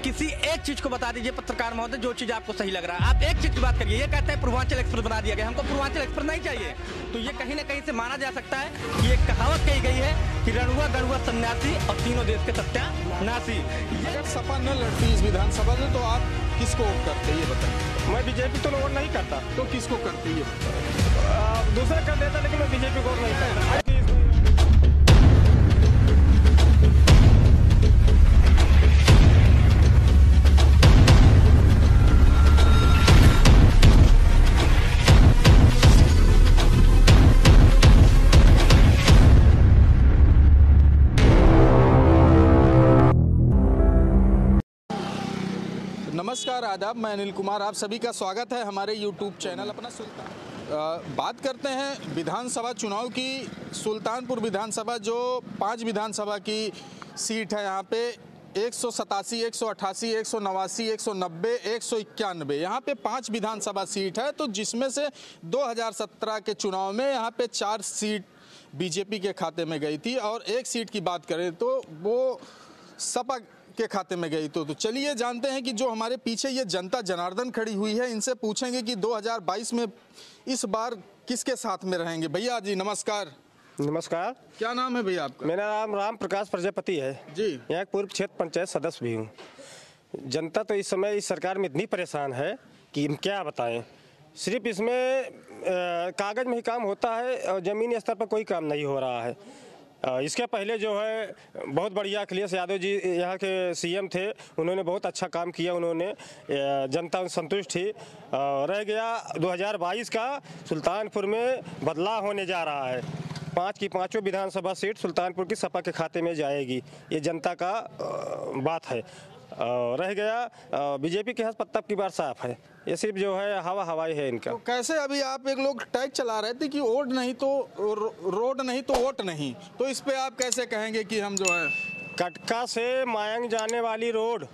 किसी एक चीज को बता दीजिए पत्रकार महोदय, जो चीज आपको सही लग रहा है। आप एक चीज की बात करिए। ये कहते हैं पूर्वांचल एक्सप्रेस बना दिया गया, हमको पूर्वांचल एक्सप्रेस नहीं चाहिए। तो ये कहीं ना कहीं से माना जा सकता है कि एक कहावत कही गई है कि रणुआ गणुआ सन्यासी और तीनों देश के सत्यानाशी। अगर सपा न लड़ती इस विधानसभा में तो आप किसको वोट करते, ये बताइए। मैं बीजेपी तो वोट नहीं करता। तो किसको करते, ये बताइए। दूसरा कर देता, लेकिन मैं बीजेपी को वोट नहीं करता। नमस्कार, आदाब। मैं अनिल कुमार, आप सभी का स्वागत है हमारे YouTube चैनल अपना सुल्तान। बात करते हैं विधानसभा चुनाव की। सुल्तानपुर विधानसभा जो 5 विधानसभा की सीट है, यहाँ पे 187, 188, 189, 190, 191, यहाँ पे 5 विधानसभा सीट है। तो जिसमें से 2017 के चुनाव में यहाँ पे 4 सीट बीजेपी के खाते में गई थी और 1 सीट की बात करें तो वो सपा के खाते में गई। तो चलिए जानते हैं कि जो हमारे पीछे ये जनता जनार्दन खड़ी हुई है, इनसे पूछेंगे कि 2022 में इस बार किसके साथ में रहेंगे। भैया जी नमस्कार। नमस्कार। क्या नाम है भैया आपका? मेरा नाम राम प्रकाश प्रजापति है जी। यहाँ पूर्व क्षेत्र पंचायत सदस्य भी हूँ। जनता तो इस समय इस सरकार में इतनी परेशान है कि हम क्या बताएं। सिर्फ इसमें कागज में ही काम होता है और ज़मीनी स्तर पर कोई काम नहीं हो रहा है। इसके पहले जो है बहुत बढ़िया अखिलेश यादव जी यहाँ के सीएम थे, उन्होंने बहुत अच्छा काम किया, उन्होंने जनता संतुष्ट थी। रह गया 2022 का, सुल्तानपुर में बदलाव होने जा रहा है। 5 की 5 विधानसभा सीट सुल्तानपुर की सपा के खाते में जाएगी, ये जनता का बात है। रह गया बीजेपी के हाथ पत्ता की बार साफ है, ये सिर्फ जो है हवाई है इनका। तो कैसे अभी आप एक लोग टैग चला रहे थे कि वोट नहीं तो रोड नहीं तो वोट नहीं, तो इस पे आप कैसे कहेंगे कि हम जो है कटका से मायंग जाने वाली रोड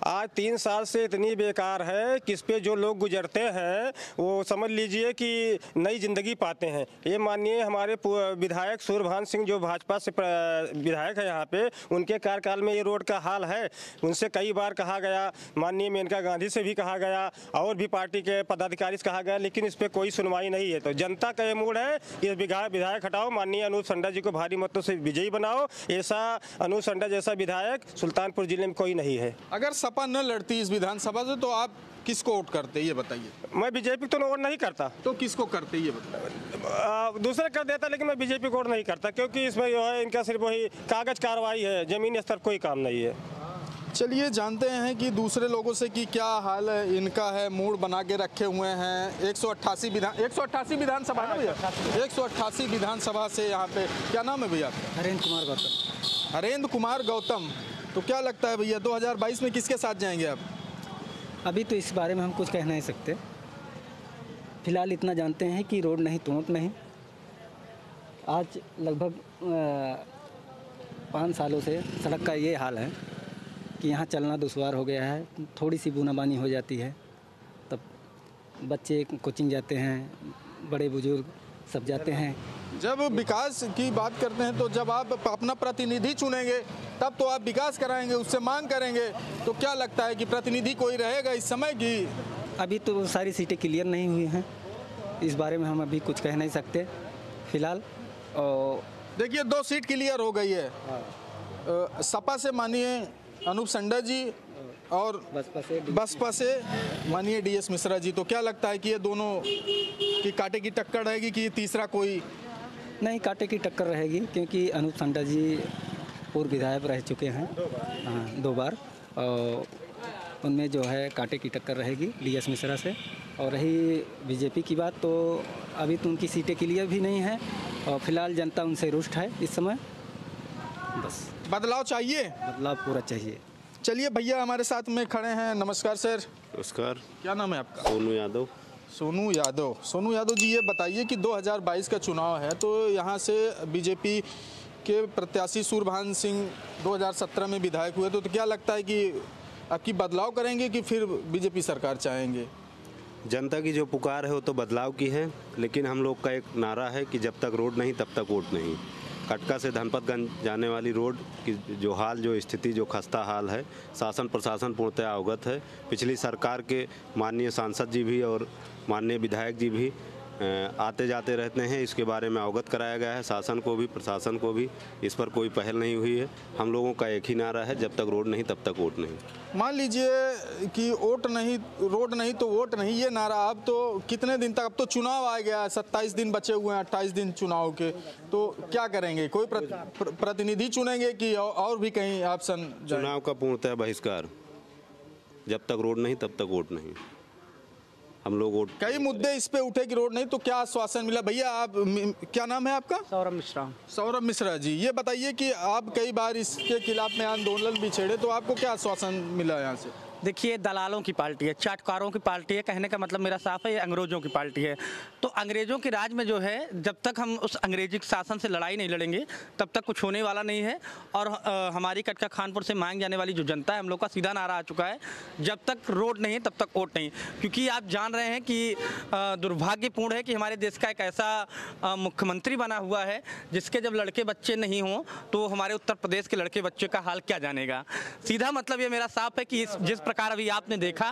आज 3 साल से इतनी बेकार है कि इस पे जो लोग गुजरते हैं वो समझ लीजिए कि नई ज़िंदगी पाते हैं। ये मानिए हमारे विधायक सूर्यभान सिंह जो भाजपा से विधायक है यहाँ पे, उनके कार्यकाल में ये रोड का हाल है। उनसे कई बार कहा गया, माननीय मेनका गांधी से भी कहा गया और भी पार्टी के पदाधिकारी से कहा गया, लेकिन इस पर कोई सुनवाई नहीं है। तो जनता का ये मूड है कि विधायक हटाओ, माननीय अनूप संडा जी को भारी मतों से विजयी बनाओ। ऐसा अनूप संडा जैसा विधायक सुल्तानपुर जिले में कोई नहीं है। अगर सपा न लड़ती इस विधानसभा से तो आप किसको वोट करते, ये बताइए। मैं बीजेपी तो वोट नहीं करता। तो किसको करते, ये बताइए। दूसरा कर देता, लेकिन मैं बीजेपी को वोट नहीं करता, क्योंकि इसमें जो है इनका सिर्फ वही कागज कार्रवाई है, जमीनी स्तर कोई काम नहीं है। चलिए जानते हैं कि दूसरे लोगों से कि क्या हाल है इनका है। मूड बना के रखे हुए हैं। 188 विधानसभा है भैया, 188 विधानसभा से यहाँ पे। क्या नाम है भैया आपका? हरेंद्र कुमार गौतम। हरेंद्र कुमार गौतम। तो क्या लगता है भैया 2022 में किसके साथ जाएंगे आप? अभी तो इस बारे में हम कुछ कह नहीं सकते। फिलहाल इतना जानते हैं कि रोड नहीं तो वोट नहीं। आज लगभग 5 सालों से सड़क का ये हाल है कि यहाँ चलना दुश्वार हो गया है। थोड़ी सी बूंदाबांदी हो जाती है तब बच्चे कोचिंग जाते हैं, बड़े बुजुर्ग सब जाते हैं। जब विकास की बात करते हैं तो जब आप अपना प्रतिनिधि चुनेंगे तब तो आप विकास कराएंगे, उससे मांग करेंगे। तो क्या लगता है कि प्रतिनिधि कोई रहेगा इस समय की? अभी तो सारी सीटें क्लियर नहीं हुई हैं, इस बारे में हम अभी कुछ कह नहीं सकते फिलहाल। और देखिए 2 सीट क्लियर हो गई है। सपा से मानिए अनूप संडा जी और बसपा से मानिए DS मिश्रा जी। तो क्या लगता है कि ये दोनों की कांटे की टक्कर रहेगी कि तीसरा कोई? नहीं, कांटे की टक्कर रहेगी, क्योंकि अनूप संडा जी पूर्व विधायक रह चुके हैं 2 बार, और उनमें जो है कांटे की टक्कर रहेगी DS मिश्रा से। और रही बीजेपी की बात, तो अभी तो उनकी सीटें क्लियर भी नहीं है और फिलहाल जनता उनसे रुष्ट है इस समय। बस बदलाव चाहिए, बदलाव पूरा चाहिए। चलिए भैया हमारे साथ में खड़े हैं। नमस्कार सर। नमस्कार। क्या नाम है आपका? सोनू यादव। सोनू यादव। सोनू यादव जी, ये बताइए कि 2022 का चुनाव है, तो यहाँ से बीजेपी के प्रत्याशी सूर्यभान सिंह 2017 में विधायक हुए, तो क्या लगता है कि अब की बदलाव करेंगे कि फिर बीजेपी सरकार चाहेंगे? जनता की जो पुकार है वो तो बदलाव की है, लेकिन हम लोग का एक नारा है कि जब तक रोड नहीं तब तक वोट नहीं। कटका से धनपतगंज जाने वाली रोड की जो हाल, जो स्थिति, जो खस्ता हाल है, शासन प्रशासन पूर्णतः अवगत है। पिछली सरकार के माननीय सांसद जी भी और माननीय विधायक जी भी आते जाते रहते हैं। इसके बारे में अवगत कराया गया है शासन को भी, प्रशासन को भी। इस पर कोई पहल नहीं हुई है। हम लोगों का एक ही नारा है, जब तक रोड नहीं तब तक वोट नहीं। मान लीजिए कि वोट नहीं, रोड नहीं तो वोट नहीं, ये नारा अब तो कितने दिन तक, अब तो चुनाव आ गया, 27 दिन बचे हुए हैं, 28 दिन चुनाव के, तो क्या करेंगे? कोई प्रतिनिधि चुनेंगे कि और भी कहीं ऑप्शन? चुनाव का पूर्णतः बहिष्कार। जब तक रोड नहीं तब तक वोट नहीं। हम लोग वोट, कई मुद्दे इस पे उठे कि रोड नहीं, तो क्या आश्वासन मिला? भैया आप, क्या नाम है आपका? सौरभ मिश्रा। सौरभ मिश्रा जी, ये बताइए कि आप कई बार इसके खिलाफ में आंदोलन भी छेड़े, तो आपको क्या आश्वासन मिला यहाँ से? देखिए, दलालों की पार्टी है, चाटकारों की पार्टी है, कहने का मतलब मेरा साफ है, ये अंग्रेजों की पार्टी है। तो अंग्रेजों के राज में जो है, जब तक हम उस अंग्रेजी शासन से लड़ाई नहीं लड़ेंगे तब तक कुछ होने वाला नहीं है। और हमारी कटका खानपुर से मांग जाने वाली जो जनता है, हम लोग का सीधा नारा आ चुका है, जब तक रोड नहीं तब तक वोट नहीं। क्योंकि आप जान रहे हैं कि दुर्भाग्यपूर्ण है कि हमारे देश का एक ऐसा मुख्यमंत्री बना हुआ है जिसके जब लड़के बच्चे नहीं हों तो हमारे उत्तर प्रदेश के लड़के बच्चे का हाल क्या जानेगा। सीधा मतलब ये मेरा साफ है कि जिस प्रकार अभी आपने देखा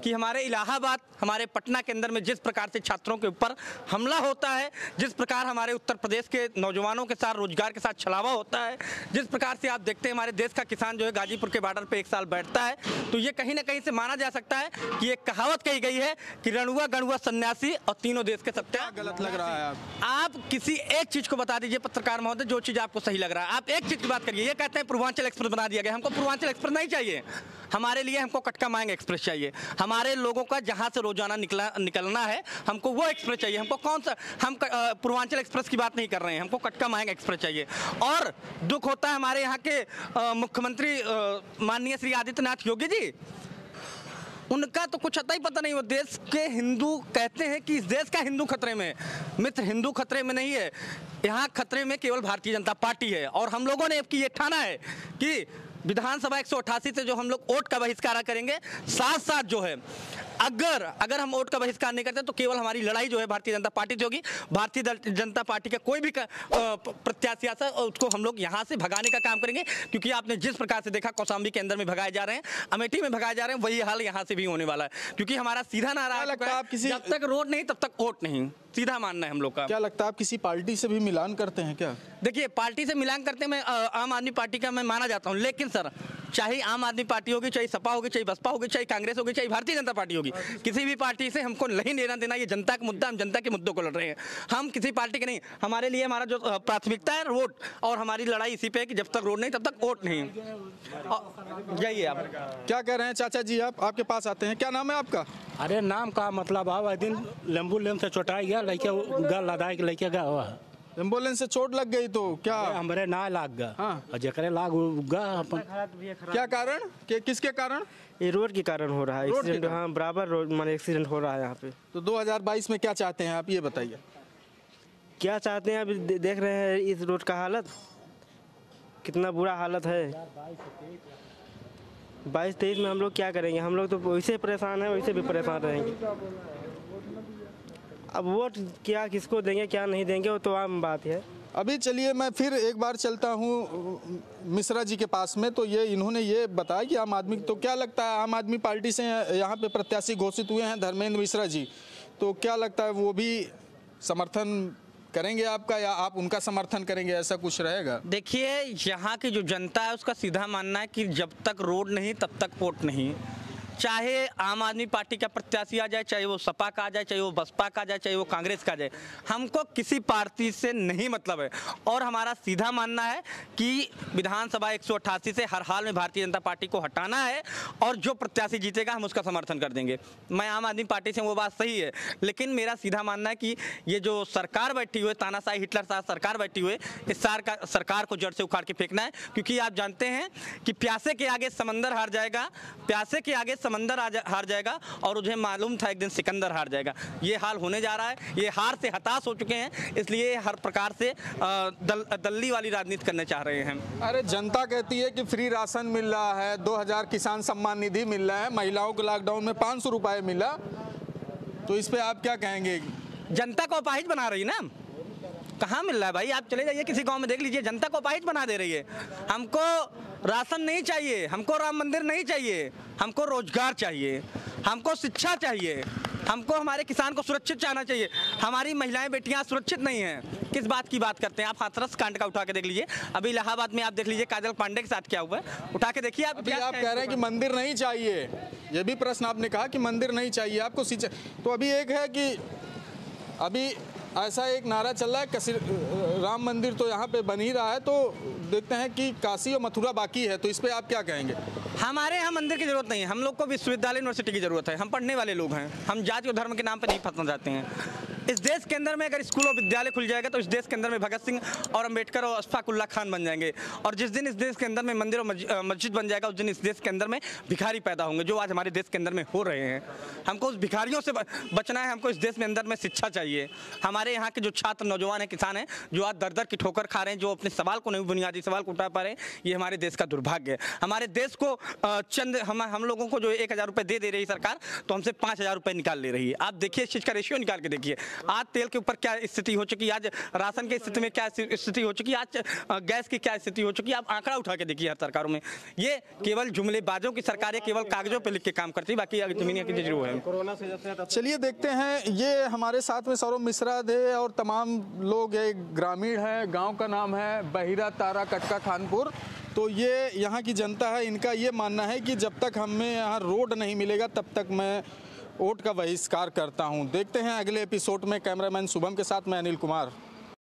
कि हमारे इलाहाबाद, हमारे पटना के अंदर में जिस प्रकार से छात्रों के ऊपर हमला होता है, जिस प्रकार हमारे उत्तर प्रदेश के नौजवानों के साथ, रोजगार के साथ छलावा होता है, जिस प्रकार से आप देखते हैं हमारे देश का किसान जो है गाजीपुर के बॉर्डर पे 1 साल बैठता है, तो ये कहीं ना कहीं से माना जा सकता है कि एक कहावत कही गई है कि रणुआ गणुआ सन्यासी और तीनों देश के सत्या। गलत लग रहा है आप किसी एक चीज को बता दीजिए पत्रकार महोदय, जो चीज आपको सही लग रहा है, आप एक चीज की बात करिए। ये कहते हैं पूर्वांचल एक्सप्रेस बना दिया गया, हमको पूर्वांचल एक्सप्रेस नहीं चाहिए। हमारे लिए हमको कटका मांग एक्सप्रेस चाहिए। हमारे लोगों का जहां से रोजाना निकलना है, हमको वो एक्सप्रेस चाहिए। हमको कौन सा, हम पूर्वांचल एक्सप्रेस की बात नहीं कर रहे हैं, हमको कटका मांग एक्सप्रेस चाहिए। और दुख होता है हमारे यहाँ के मुख्यमंत्री माननीय श्री आदित्यनाथ योगी जी, उनका तो कुछ अता ही पता नहीं। वो देश के हिंदू कहते हैं कि इस देश का हिंदू खतरे में। मित्र, हिंदू खतरे में नहीं है, यहाँ खतरे में केवल भारतीय जनता पार्टी है। और हम लोगों ने ये ठाना है कि विधानसभा 188 से जो हम लोग वोट का बहिष्कार करेंगे, साथ साथ जो है अगर हम वोट का बहिष्कार नहीं करते तो केवल हमारी लड़ाई जो है भारतीय जनता पार्टी से होगी। भारतीय जनता पार्टी का कोई भी प्रत्याशी आता है उसको हम लोग यहाँ से भगाने का काम करेंगे। क्योंकि आपने जिस प्रकार से देखा कौशाम्बी के अंदर में भगाए जा रहे हैं, अमेठी में भगाए जा रहे हैं, वही हाल यहाँ से भी होने वाला है। क्योंकि हमारा सीधा नारा लगता है, जब तक रोड नहीं तब तक वोट नहीं, सीधा मानना है हम लोग का। क्या लगता है आप किसी पार्टी से भी मिलान करते हैं क्या? देखिए, पार्टी से मिलान करते हैं, मैं आम आदमी पार्टी का मैं माना जाता हूं, लेकिन सर चाहे आम आदमी पार्टी होगी, चाहे सपा होगी, चाहे बसपा होगी, चाहे कांग्रेस होगी, चाहे भारतीय जनता पार्टी होगी, किसी भी पार्टी से हमको नहीं लेना देना। ये जनता का मुद्दा, हम जनता के मुद्दों को लड़ रहे हैं, हम किसी पार्टी के नहीं। हमारे लिए हमारा जो प्राथमिकता है वोट, और हमारी लड़ाई इसी पे है कि जब तक रोड नहीं तब तक वोट नहीं। जाइए आप क्या कह रहे हैं चाचा जी? आपके पास आते हैं, क्या नाम है आपका? अरे नाम का मतलब है, दिन लेम्बू लेम से चोटाई गया, लड़के लदाई के लड़के गया हुआ, एम्बुलेंस से चोट लग गई तो क्या? हमारे ना लाग गया। हाँ। और जकरे लाग गया अपन। क्या कारण, किसके कारण? ये रोड के कारण हो रहा है एक्सीडेंट। हाँ, बराबर रोड माने एक्सीडेंट हो रहा है यहाँ पे। तो 2022 में क्या चाहते हैं आप, ये बताइए। क्या चाहते हैं? अभी देख रहे हैं इस रोड का हालत, कितना बुरा हालत है। 22-23 में हम लोग क्या करेंगे? हम लोग तो वैसे परेशान हैं, वैसे भी परेशान रहेंगे। अब वोट क्या किसको देंगे क्या नहीं देंगे वो तो आम बात है। अभी चलिए मैं फिर एक बार चलता हूँ मिश्रा जी के पास में, तो ये इन्होंने ये बताया कि आम आदमी, तो क्या लगता है आम आदमी पार्टी से यहाँ पे प्रत्याशी घोषित हुए हैं धर्मेंद्र मिश्रा जी, तो क्या लगता है वो भी समर्थन करेंगे आपका या आप उनका समर्थन करेंगे, ऐसा कुछ रहेगा? देखिए, यहाँ की जो जनता है उसका सीधा मानना है कि जब तक रोड नहीं तब तक वोट नहीं। चाहे आम आदमी पार्टी का प्रत्याशी आ जाए, चाहे वो सपा का आ जाए, चाहे वो बसपा का आ जाए, चाहे वो कांग्रेस का आ जाए, हमको किसी पार्टी से नहीं मतलब है। और हमारा सीधा मानना है कि विधानसभा 188 से हर हाल में भारतीय जनता पार्टी को हटाना है, और जो प्रत्याशी जीतेगा हम उसका समर्थन कर देंगे। मैं आम आदमी पार्टी से, वो बात सही है, लेकिन मेरा सीधा मानना है कि ये जो सरकार बैठी हुई, तानाशाही हिटलर साथ सरकार बैठी हुई, इस सरकार को जड़ से उखाड़ के फेंकना है। क्योंकि आप जानते हैं कि प्यासे के आगे समंदर हार जाएगा, प्यासे के आगे समंदर हार जाएगा, और मुझे मालूम था एक दिन सिकंदर हार जाएगा। ये हाल होने जा रहा है, ये हार से हताश हो चुके हैं, इसलिए हर प्रकार से दल्ली वाली राजनीति करने चाह रहे हैं। अरे जनता कहती है कि फ्री राशन मिल रहा है, 2000 किसान सम्मान निधि मिल रहा है, महिलाओं को लॉकडाउन में 500 रुपये मिला, तो इस पे आप क्या कहेंगे? जनता को अपाहिज बना रही ना, कहाँ मिल रहा है भाई? आप चले जाइए किसी गांव में देख लीजिए, जनता को अपाहिज बना दे रही है। हमको राशन नहीं चाहिए, हमको राम मंदिर नहीं चाहिए, हमको रोजगार चाहिए, हमको शिक्षा चाहिए, हमको हमारे किसान को सुरक्षित चाहना चाहिए। हमारी महिलाएं बेटियां सुरक्षित नहीं हैं। किस बात की बात करते हैं आप? हाथरस कांड का उठा के देख लीजिए, अभी इलाहाबाद में आप देख लीजिए काजल पांडे के साथ क्या हुआ है, उठा के देखिए आप। अभी आप कह रहे हैं कि मंदिर नहीं चाहिए, ये भी प्रश्न आपने कहा कि मंदिर नहीं चाहिए आपको सिंचाई। तो अभी एक है कि अभी ऐसा एक नारा चल रहा है राम मंदिर तो यहाँ पे बन ही रहा है, तो देखते हैं कि काशी और मथुरा बाकी है, तो इस पे आप क्या कहेंगे? हमारे यहाँ मंदिर की जरूरत नहीं है, हम लोग को विश्वविद्यालय यूनिवर्सिटी की जरूरत है। हम पढ़ने वाले लोग हैं, हम जाति और धर्म के नाम पर नहीं फंसना चाहते हैं। इस देश के अंदर में अगर स्कूल और विद्यालय खुल जाएगा तो इस देश के अंदर में भगत सिंह और अम्बेडकर और अशफाक उल्लाह खान बन जाएंगे। और जिस दिन इस देश के अंदर में मंदिर और मस्जिद बन जाएगा, उस दिन इस देश के अंदर में भिखारी पैदा होंगे, जो आज हमारे देश के अंदर में हो रहे हैं। हमको उस भिखारियों से बचना है। हमको इस देश में अंदर में शिक्षा चाहिए। हमारे यहाँ के जो छात्र, नौजवान हैं, किसान हैं, जो आज दर दर की ठोकर खा रहे हैं, जो अपने सवाल को नहीं, बुनियादी सवाल को उठा पा रहे हैं, ये हमारे देश का दुर्भाग्य है। हमारे देश को हम लोगों को जो 1000 रुपये दे रही सरकार, तो हमसे 5000 रुपये निकाल ले रही है। आप देखिए इस चीज़ का रेशियो निकाल के देखिए। आज तेल के ऊपर क्या स्थिति हो चुकी है, आज राशन की स्थिति में क्या स्थिति हो चुकी है, आज गैस की क्या स्थिति हो चुकी है। आप आंकड़ा उठा के देखिए हर सरकारों में। ये केवल जुमलेबाजों की सरकार है, केवल कागजों पे लिख के काम करती है, बाकी जमीनिया की जरूर है। कोरोना से जैसे चलिए देखते हैं, ये हमारे साथ में सौरभ मिश्रा थे और तमाम लोग एक ग्रामीण है, गांव का नाम है बहिरा तारा कटका खानपुर। तो ये यहाँ की जनता है, इनका ये मानना है कि जब तक हमें यहाँ रोड नहीं मिलेगा तब तक मैं वोट का बहिष्कार करता हूँ। देखते हैं अगले एपिसोड में। कैमरामैन शुभम के साथ मैं अनिल कुमार।